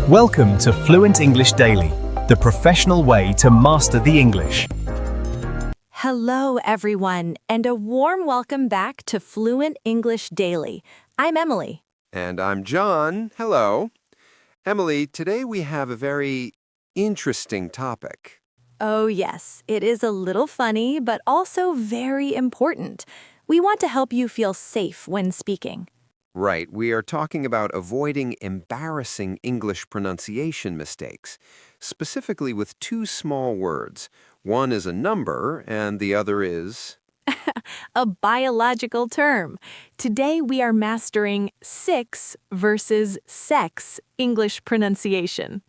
Welcome to Fluent English Daily, the professional way to master the English. Hello, everyone, and a warm welcome back to Fluent English Daily. I'm Emily. And I'm John. Hello. Emily, today we have a very interesting topic. Oh, yes, it is a little funny, but also very important. We want to help you feel safe when speaking. Right, we are talking about avoiding embarrassing English pronunciation mistakes, specifically with two small words. One is a number, and the other is... A biological term. Today we are mastering six versus sex English pronunciation.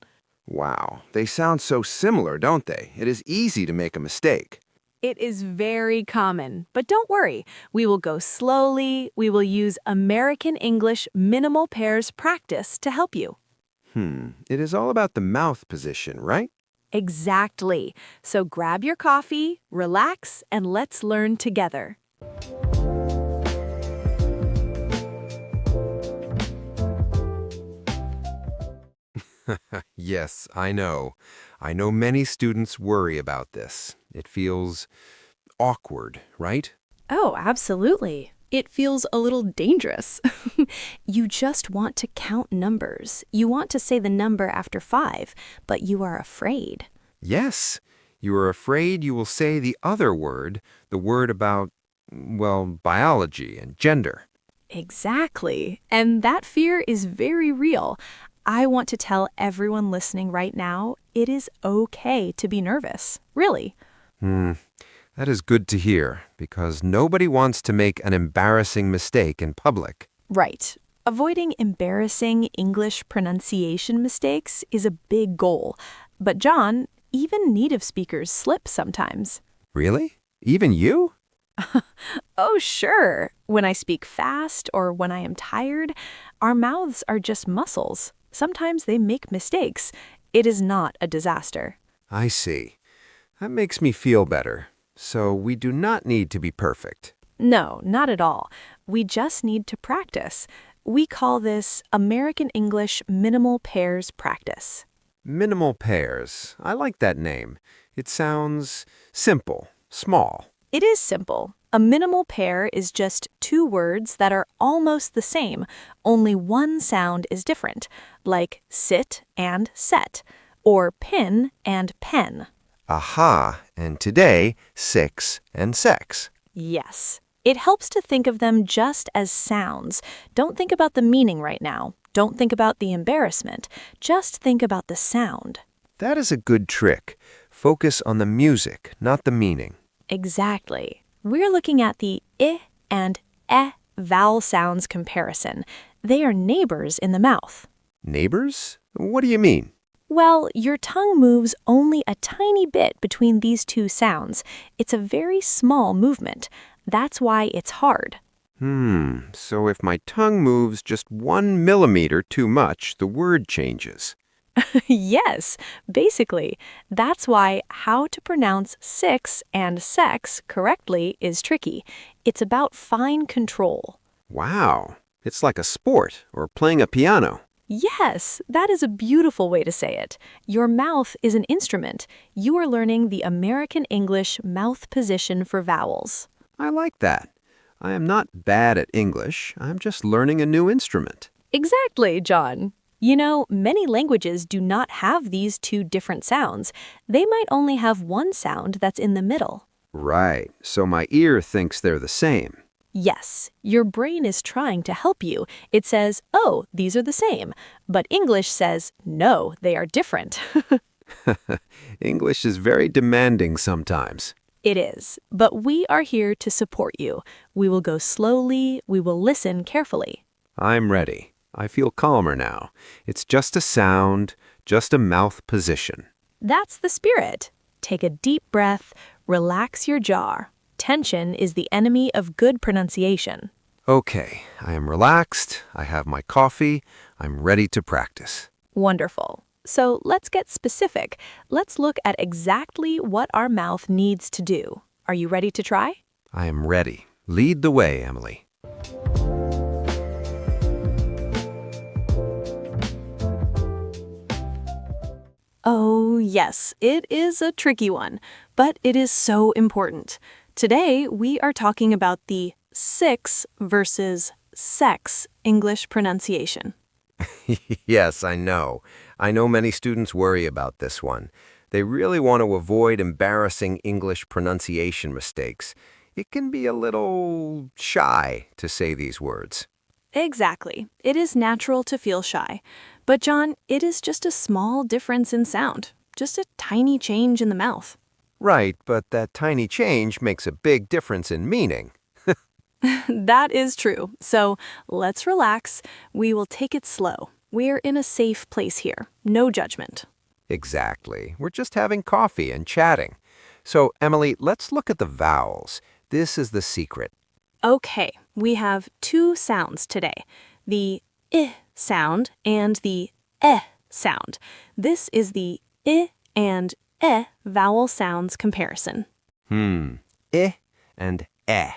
Wow, they sound so similar, don't they? It is easy to make a mistake. It is very common, but don't worry. We will go slowly. We will use American English minimal pairs practice to help you. It is all about the mouth position, right? Exactly. So grab your coffee, relax, and let's learn together. Yes, I know. I know many students worry about this. It feels awkward, right? Oh, absolutely. It feels a little dangerous. You just want to count numbers. You want to say the number after 5, but you are afraid. Yes, you are afraid you will say the other word, the word about, well, biology and gender. Exactly. And that fear is very real. I want to tell everyone listening right now, it is okay to be nervous. Really. That is good to hear, because nobody wants to make an embarrassing mistake in public. Right. Avoiding embarrassing English pronunciation mistakes is a big goal. But John, even native speakers slip sometimes. Really? Even you? Oh, sure. When I speak fast or when I am tired, our mouths are just muscles. Sometimes they make mistakes. It is not a disaster. I see. That makes me feel better. So we do not need to be perfect. No, not at all. We just need to practice. We call this American English minimal pairs practice. Minimal pairs. I like that name. It sounds simple, small. It is simple. A minimal pair is just two words that are almost the same, only one sound is different, like sit and set, or pin and pen. Aha, and today, six and sex. Yes. It helps to think of them just as sounds. Don't think about the meaning right now. Don't think about the embarrassment. Just think about the sound. That is a good trick. Focus on the music, not the meaning. Exactly. We're looking at the I and E vowel sounds comparison. They are neighbors in the mouth. Neighbors? What do you mean? Well, your tongue moves only a tiny bit between these two sounds. It's a very small movement. That's why it's hard. So if my tongue moves just 1 millimeter too much, the word changes. Yes, basically. That's why how to pronounce six and sex correctly is tricky. It's about fine control. Wow, it's like a sport or playing a piano. Yes, that is a beautiful way to say it. Your mouth is an instrument. You are learning the American English mouth position for vowels. I like that. I am not bad at English. I'm just learning a new instrument. Exactly, John. You know, many languages do not have these two different sounds. They might only have one sound that's in the middle. Right, so my ear thinks they're the same. Yes, your brain is trying to help you. It says, oh, these are the same. But English says, no, they are different. English is very demanding sometimes. It is, but we are here to support you. We will go slowly. We will listen carefully. I'm ready. I feel calmer now. It's just a sound, just a mouth position. That's the spirit. Take a deep breath. Relax your jaw. Tension is the enemy of good pronunciation. Okay, I am relaxed. I have my coffee. I'm ready to practice. Wonderful. So let's get specific. Let's look at exactly what our mouth needs to do. Are you ready to try? I am ready. Lead the way, Emily. Oh, yes, it is a tricky one, but it is so important. Today, we are talking about the six versus sex English pronunciation. Yes, I know. I know many students worry about this one. They really want to avoid embarrassing English pronunciation mistakes. It can be a little shy to say these words. Exactly. It is natural to feel shy. But, John, it is just a small difference in sound, just a tiny change in the mouth. Right, but that tiny change makes a big difference in meaning. That is true. So let's relax. We will take it slow. We're in a safe place here. No judgment. Exactly. We're just having coffee and chatting. So, Emily, let's look at the vowels. This is the secret. Okay, we have two sounds today. The I sound and the sound. This is the I and vowel sounds comparison. I and eh.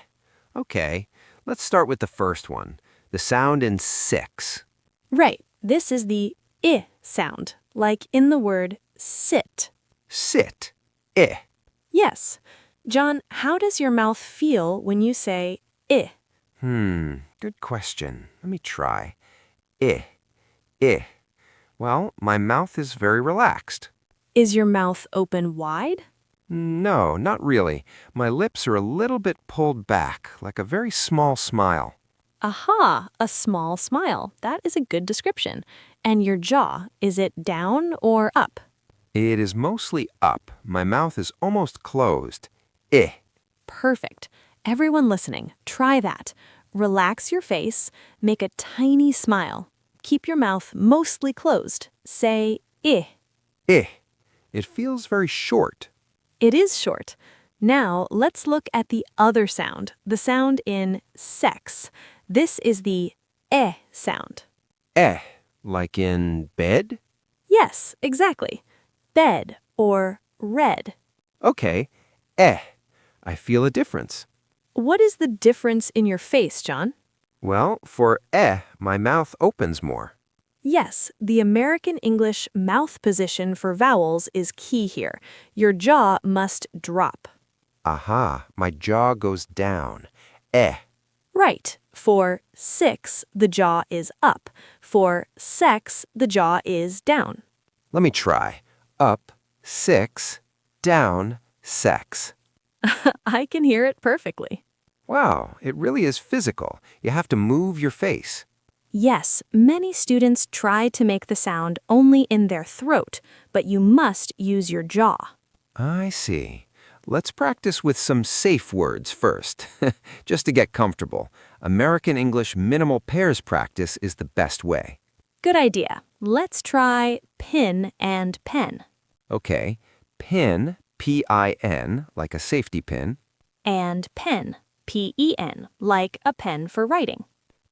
Okay, let's start with the first one. The sound in six. Right, this is the I sound, like in the word sit. Sit. Eh. Yes. John, how does your mouth feel when you say I? Good question. Let me try. Eh. Eh. Well, my mouth is very relaxed. Is your mouth open wide? No, not really. My lips are a little bit pulled back, like a very small smile. Aha, a small smile. That is a good description. And your jaw, is it down or up? It is mostly up. My mouth is almost closed. Eh. Perfect. Everyone listening, try that. Relax your face, make a tiny smile. Keep your mouth mostly closed. Say I. Eh. It feels very short. It is short. Now, let's look at the other sound, the sound in sex. This is the sound. Eh. Like in bed? Yes, exactly. Bed or red. Okay. Eh. I feel a difference. What is the difference in your face, John? Well, for eh, my mouth opens more. Yes, the American English mouth position for vowels is key here. Your jaw must drop. Aha, my jaw goes down. Eh. Right. For six, the jaw is up. For sex, the jaw is down. Let me try. Up, six, down, sex. I can hear it perfectly. Wow, it really is physical. You have to move your face. Yes, many students try to make the sound only in their throat, but you must use your jaw. I see. Let's practice with some safe words first, just to get comfortable. American English minimal pairs practice is the best way. Good idea. Let's try pin and pen. Okay, pin, P-I-N, like a safety pin. And pen, P-E-N, like a pen for writing.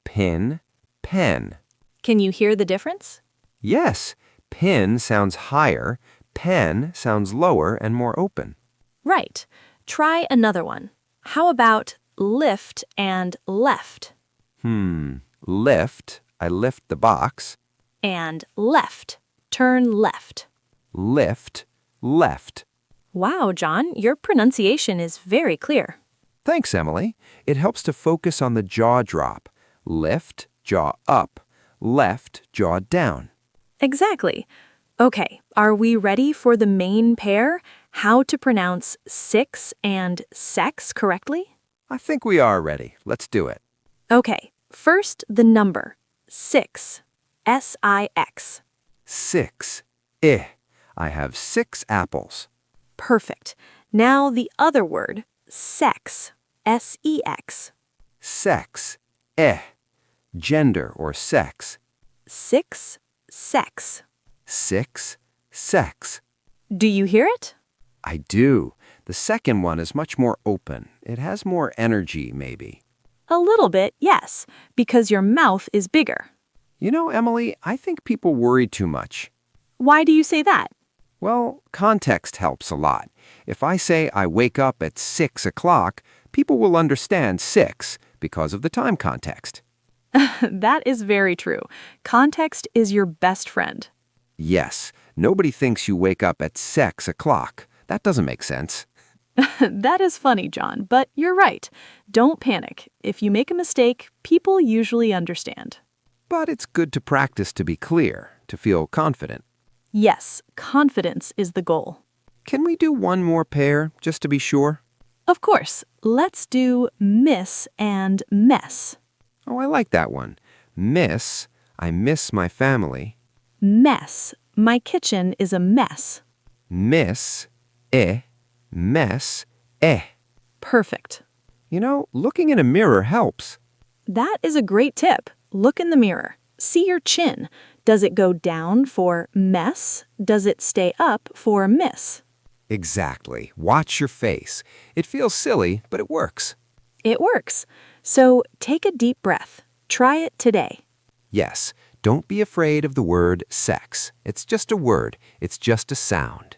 Pin, pen. Can you hear the difference? Yes, pin sounds higher, pen sounds lower and more open. Right. Try another one. How about lift and left? Lift, I lift the box. And left, turn left. Lift, left. Wow, John, your pronunciation is very clear. Thanks, Emily. It helps to focus on the jaw drop. Lift, jaw up. Left, jaw down. Exactly. Okay, are we ready for the main pair? How to pronounce six and sex correctly? I think we are ready. Let's do it. Okay, first the number, six, S-I-X. Six. Eh. I have 6 apples. Perfect. Now the other word, sex, S-E-X. Sex. Eh. Gender or sex. Six, sex. 6. Sex. Do you hear it? I do. The second one is much more open. It has more energy, maybe. A little bit, yes, because your mouth is bigger. You know, Emily, I think people worry too much. Why do you say that? Well, context helps a lot. If I say I wake up at 6 o'clock, people will understand 6 because of the time context. That is very true. Context is your best friend. Yes, Nobody thinks you wake up at 6 o'clock. That doesn't make sense. That is funny, John, but you're right. Don't panic. If you make a mistake, people usually understand. But it's good to practice to be clear, to feel confident. Yes, confidence is the goal. Can we do one more pair, just to be sure? Of course, let's do miss and mess. Oh, I like that one. Miss, I miss my family. Mess, my kitchen is a mess. Miss, mess, Perfect. You know, looking in a mirror helps. That is a great tip. Look in the mirror. See your chin. Does it go down for mess? Does it stay up for miss? Exactly. Watch your face. It feels silly, but it works. It works. So take a deep breath. Try it today. Yes, don't be afraid of the word sex. It's just a word. It's just a sound.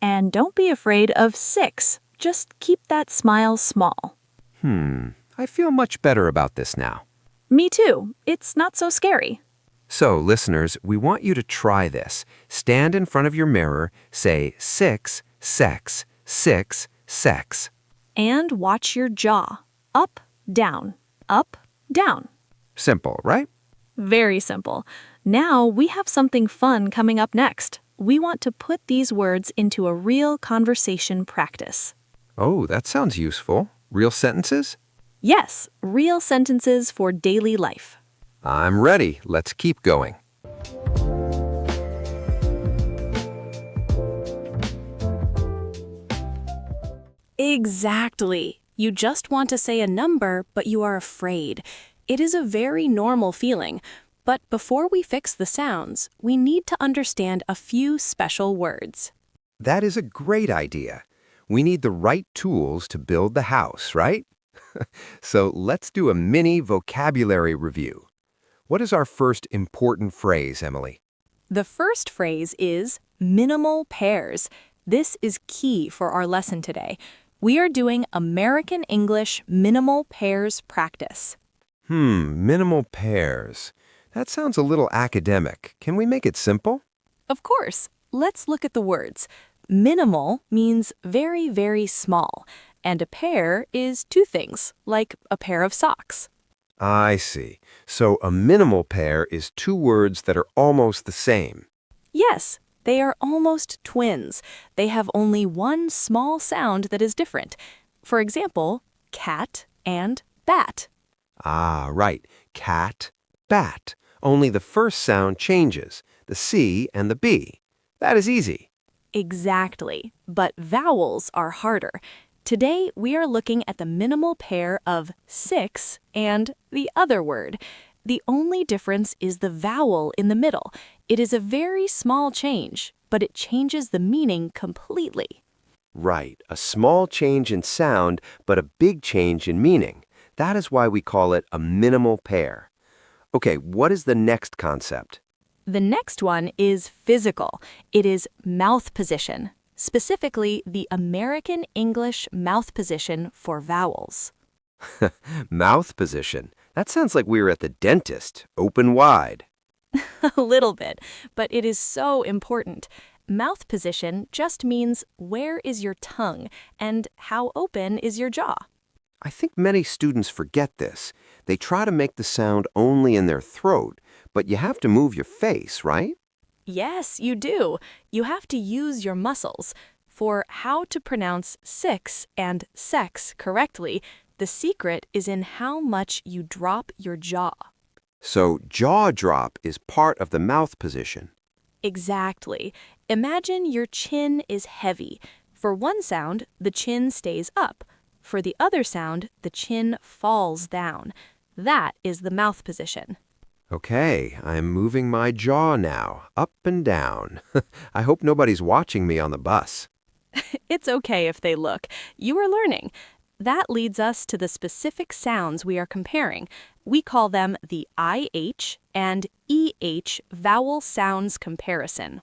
And don't be afraid of 6. Just keep that smile small. I feel much better about this now. Me too. It's not so scary. So, listeners, we want you to try this. Stand in front of your mirror, say 6, sex, 6, sex. And watch your jaw. Up, down, up, down. Simple, right? Very simple. Now we have something fun coming up next. We want to put these words into a real conversation practice. Oh, that sounds useful. Real sentences? Yes, real sentences for daily life. I'm ready. Let's keep going. Exactly. You just want to say a number, but you are afraid. It is a very normal feeling. But before we fix the sounds, we need to understand a few special words. That is a great idea. We need the right tools to build the house, right? So let's do a mini vocabulary review. What is our first important phrase, Emily? The first phrase is minimal pairs. This is key for our lesson today. We are doing American English minimal pairs practice. Minimal pairs. That sounds a little academic. Can we make it simple? Of course. Let's look at the words. Minimal means very, very small, and a pair is 2 things, like a pair of socks. I see. So a minimal pair is 2 words that are almost the same. Yes, they are almost twins. They have only one small sound that is different. For example, cat and bat. Ah, right. Cat, bat. Only the first sound changes, the C and the B. That is easy. Exactly, but vowels are harder. Today, we are looking at the minimal pair of 6 and the other word. The only difference is the vowel in the middle. It is a very small change, but it changes the meaning completely. Right. A small change in sound, but a big change in meaning. That is why we call it a minimal pair. Okay, what is the next concept? The next one is physical. It is mouth position, specifically the American English mouth position for vowels. Mouth position. That sounds like we were at the dentist, open wide. A little bit, but it is so important. Mouth position just means where is your tongue and how open is your jaw. I think many students forget this. They try to make the sound only in their throat, but you have to move your face, right? Yes, you do. You have to use your muscles. For how to pronounce 6 and sex correctly, the secret is in how much you drop your jaw. So jaw drop is part of the mouth position. Exactly. Imagine your chin is heavy. For one sound, the chin stays up. For the other sound, the chin falls down. That is the mouth position. Okay, I'm moving my jaw now, up and down. I hope nobody's watching me on the bus. It's okay if they look. You are learning. That leads us to the specific sounds we are comparing. We call them the IH and EH vowel sounds comparison.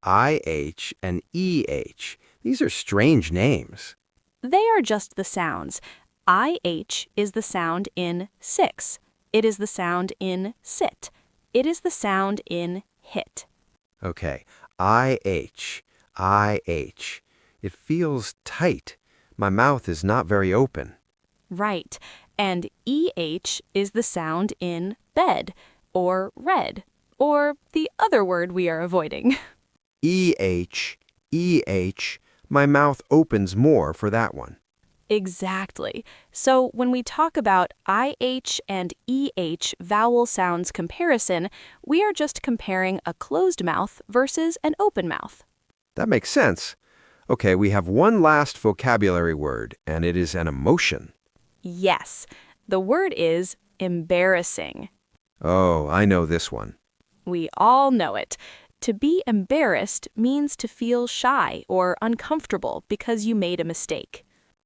IH and EH. These are strange names. They are just the sounds. IH is the sound in 6. It is the sound in sit. It is the sound in hit. Okay, IH, IH. It feels tight. My mouth is not very open. Right. And EH is the sound in bed, or red, or the other word we are avoiding. EH, EH. My mouth opens more for that one. Exactly. So when we talk about IH and EH vowel sounds comparison, we are just comparing a closed mouth versus an open mouth. That makes sense. Okay, we have one last vocabulary word, and it is an emotion. Yes, the word is embarrassing. Oh, I know this one. We all know it. To be embarrassed means to feel shy or uncomfortable because you made a mistake.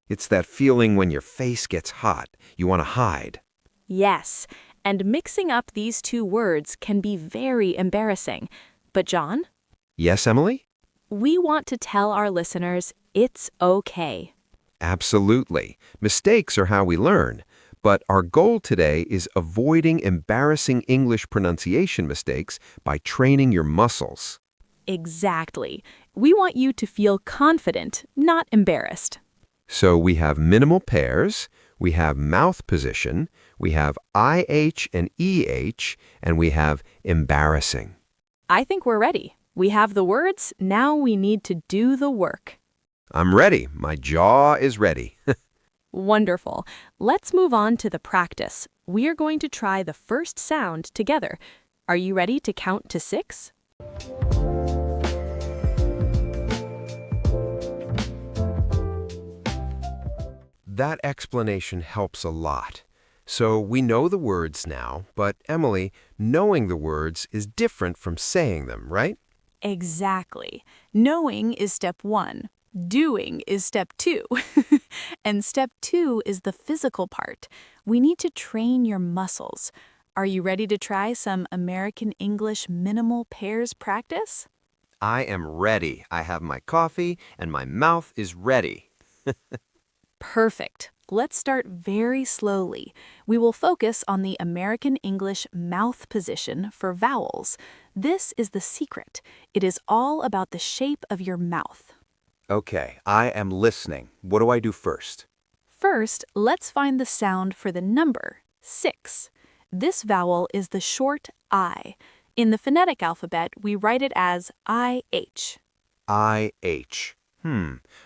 It's that feeling when your face gets hot. You want to hide. Yes, and mixing up these two words can be very embarrassing. But John, Yes, Emily? we want to tell our listeners it's okay. Absolutely. Mistakes are how we learn. But our goal today is avoiding embarrassing English pronunciation mistakes by training your muscles. Exactly. We want you to feel confident, not embarrassed. So we have minimal pairs, we have mouth position, we have IH and EH, and we have embarrassing. I think we're ready. We have the words, now we need to do the work. I'm ready. My jaw is ready. Wonderful. Let's move on to the practice. We are going to try the first sound together. Are you ready to count to 6? That explanation helps a lot. So we know the words now, but Emily, knowing the words is different from saying them, right? Exactly. Knowing is step 1. Doing is step 2. And step 2 is the physical part. We need to train your muscles. Are you ready to try some American English minimal pairs practice? I am ready. I have my coffee and my mouth is ready. Perfect. Let's start very slowly. We will focus on the American English mouth position for vowels. This is the secret. It is all about the shape of your mouth. Okay, I am listening. What do I do first? First, let's find the sound for the number 6. This vowel is the short I. In the phonetic alphabet, we write it as IH. IH.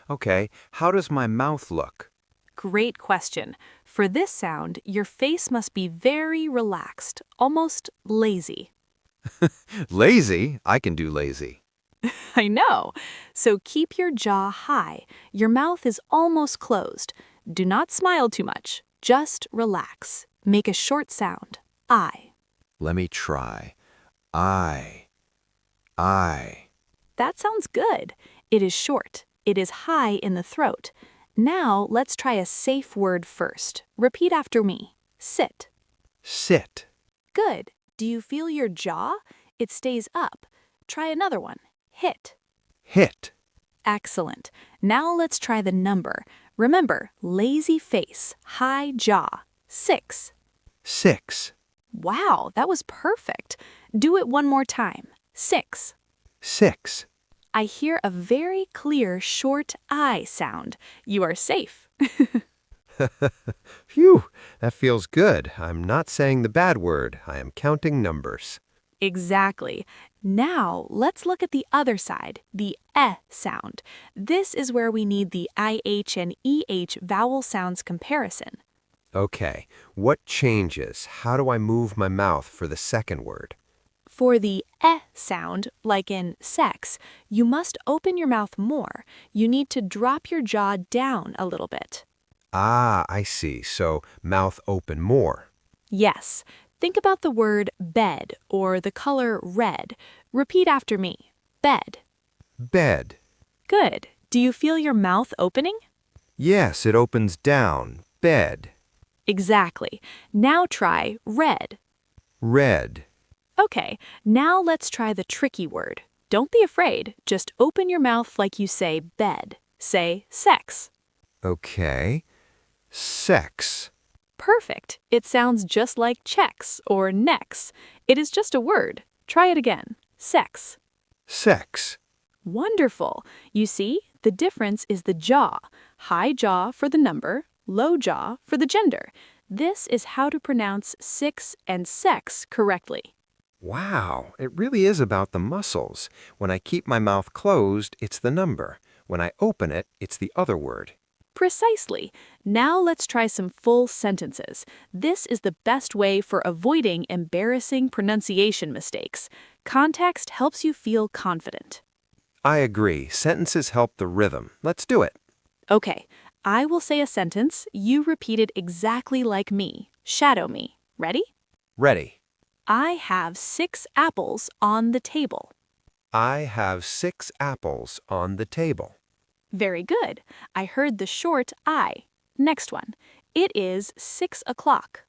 Okay, how does my mouth look? Great question. For this sound, your face must be very relaxed, almost lazy. Lazy? I can do lazy. I know. So keep your jaw high. Your mouth is almost closed. Do not smile too much. Just relax. Make a short sound. I. Let me try. I. That sounds good. It is short. It is high in the throat. Now let's try a safe word first. Repeat after me. Sit. Sit. Good. Do you feel your jaw? It stays up. Try another one. Hit. Hit. Excellent. Now let's try the number. Remember, lazy face, high jaw. 6. 6. Wow, that was perfect. Do it one more time. 6. 6. I hear a very clear short I sound. You are safe. Phew, that feels good. I'm not saying the bad word. I am counting numbers. Exactly. Now, let's look at the other side, the sound. This is where we need the IH and EH vowel sounds comparison. Okay, what changes? How do I move my mouth for the second word? For the sound, like in sex, you must open your mouth more. You need to drop your jaw down a little bit. Ah, I see. So mouth open more. Yes. Think about the word bed or the color red. Repeat after me. Bed. Bed. Good. Do you feel your mouth opening? Yes, it opens down. Bed. Exactly. Now try red. Red. Okay, now let's try the tricky word. Don't be afraid. Just open your mouth like you say bed. Say sex. Okay. Sex. Perfect. It sounds just like checks or necks. It is just a word. Try it again. Sex. Sex. Wonderful. You see, the difference is the jaw. High jaw for the number, low jaw for the gender. This is how to pronounce six and sex correctly. Wow, it really is about the muscles. When I keep my mouth closed, it's the number. When I open it, it's the other word. Precisely. Now let's try some full sentences. This is the best way for avoiding embarrassing pronunciation mistakes. Context helps you feel confident. I agree. Sentences help the rhythm. Let's do it. Okay, I will say a sentence. You repeat it exactly like me. Shadow me. Ready? Ready. I have 6 apples on the table. I have 6 apples on the table. Very good. I heard the short I. Next one. It is 6 o'clock.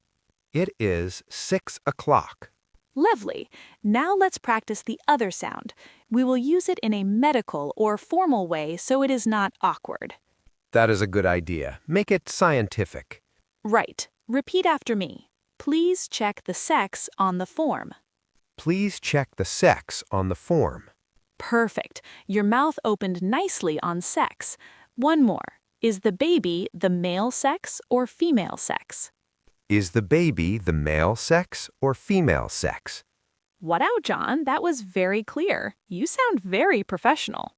It is 6 o'clock. Lovely. Now let's practice the other sound. We will use it in a medical or formal way so it is not awkward. That is a good idea. Make it scientific. Right. Repeat after me. Please check the sex on the form. Please check the sex on the form. Perfect. Your mouth opened nicely on sex. One more. Is the baby the male sex or female sex? Is the baby the male sex or female sex? Wow, John, that was very clear. You sound very professional.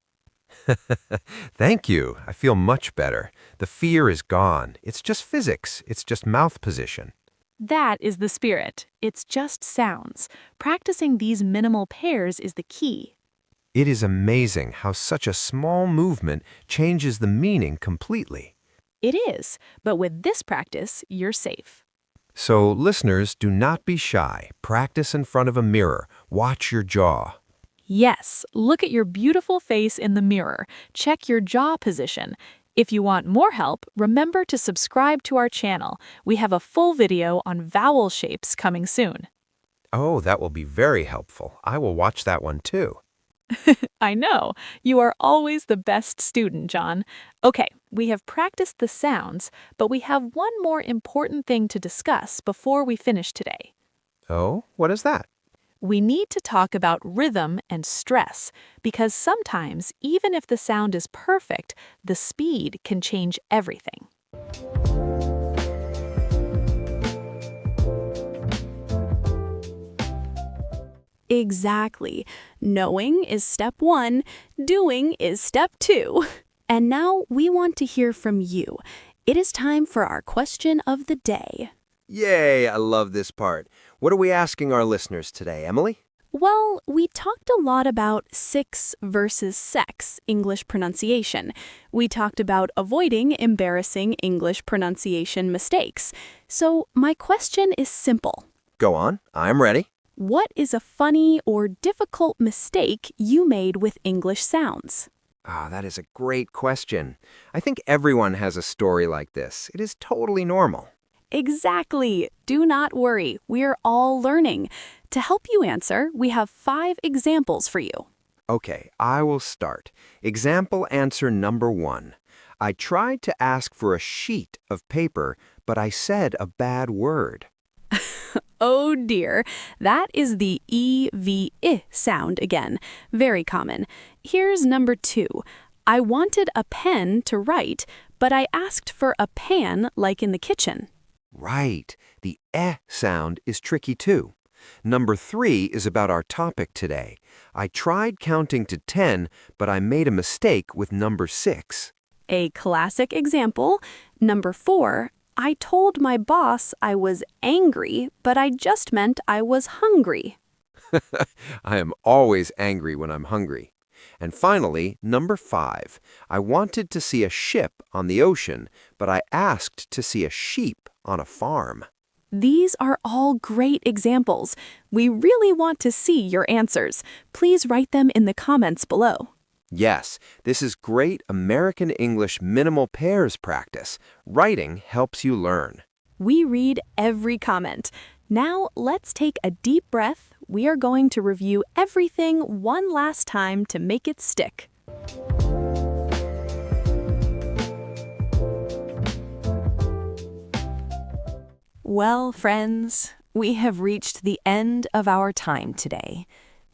Thank you. I feel much better. The fear is gone. It's just physics. It's just mouth position. That is the spirit. It's just sounds. Practicing these minimal pairs is the key. It is amazing how such a small movement changes the meaning completely. It is, but with this practice, you're safe. So, listeners, do not be shy. Practice in front of a mirror. Watch your jaw. Yes, look at your beautiful face in the mirror. Check your jaw position. If you want more help, remember to subscribe to our channel. We have a full video on vowel shapes coming soon. Oh, that will be very helpful. I will watch that one too. I know. You are always the best student, John. Okay, we have practiced the sounds, but we have one more important thing to discuss before we finish today. Oh, what is that? We need to talk about rhythm and stress, because sometimes, even if the sound is perfect, the speed can change everything. Exactly. Knowing is step 1, doing is step 2. And now we want to hear from you. It is time for our question of the day. Yay, I love this part. What are we asking our listeners today, Emily? Well, we talked a lot about six versus sex English pronunciation. We talked about avoiding embarrassing English pronunciation mistakes. So my question is simple. Go on, I'm ready. What is a funny or difficult mistake you made with English sounds? That is a great question. I think everyone has a story like this. It is totally normal. Exactly. Do not worry. We're all learning. To help you answer, we have 5 examples for you. Okay, I will start. Example answer number 1. I tried to ask for a sheet of paper, but I said a bad word. Oh dear, that is the E-V-I sound again. Very common. Here's number 2. I wanted a pen to write, but I asked for a pan like in the kitchen. Right, the sound is tricky too. Number 3 is about our topic today. I tried counting to 10, but I made a mistake with number 6. A classic example. Number 4, I told my boss I was angry, but I just meant I was hungry. I am always angry when I'm hungry. And finally, number 5, I wanted to see a ship on the ocean, but I asked to see a sheep on a farm. These are all great examples. We really want to see your answers. Please write them in the comments below. Yes, this is great American English minimal pairs practice. Writing helps you learn. We read every comment. Now let's take a deep breath. We are going to review everything one last time to make it stick. Well, friends, we have reached the end of our time today.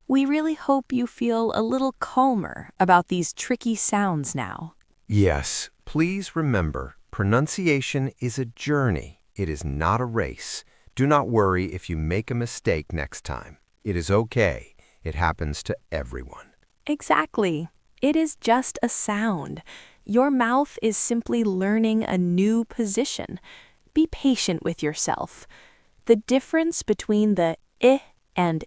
We really hope you feel a little calmer about these tricky sounds now. Yes, please remember, pronunciation is a journey. It is not a race. Do not worry if you make a mistake next time. It is okay. It happens to everyone. Exactly. It is just a sound. Your mouth is simply learning a new position. Be patient with yourself. The difference between the I and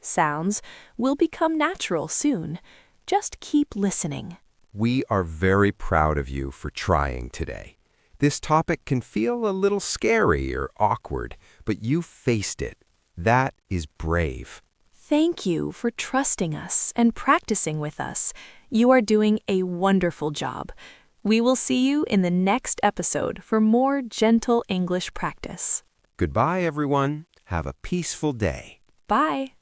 sounds will become natural soon. Just keep listening. We are very proud of you for trying today. This topic can feel a little scary or awkward, but you faced it. That is brave. Thank you for trusting us and practicing with us. You are doing a wonderful job. We will see you in the next episode for more gentle English practice. Goodbye, everyone. Have a peaceful day. Bye.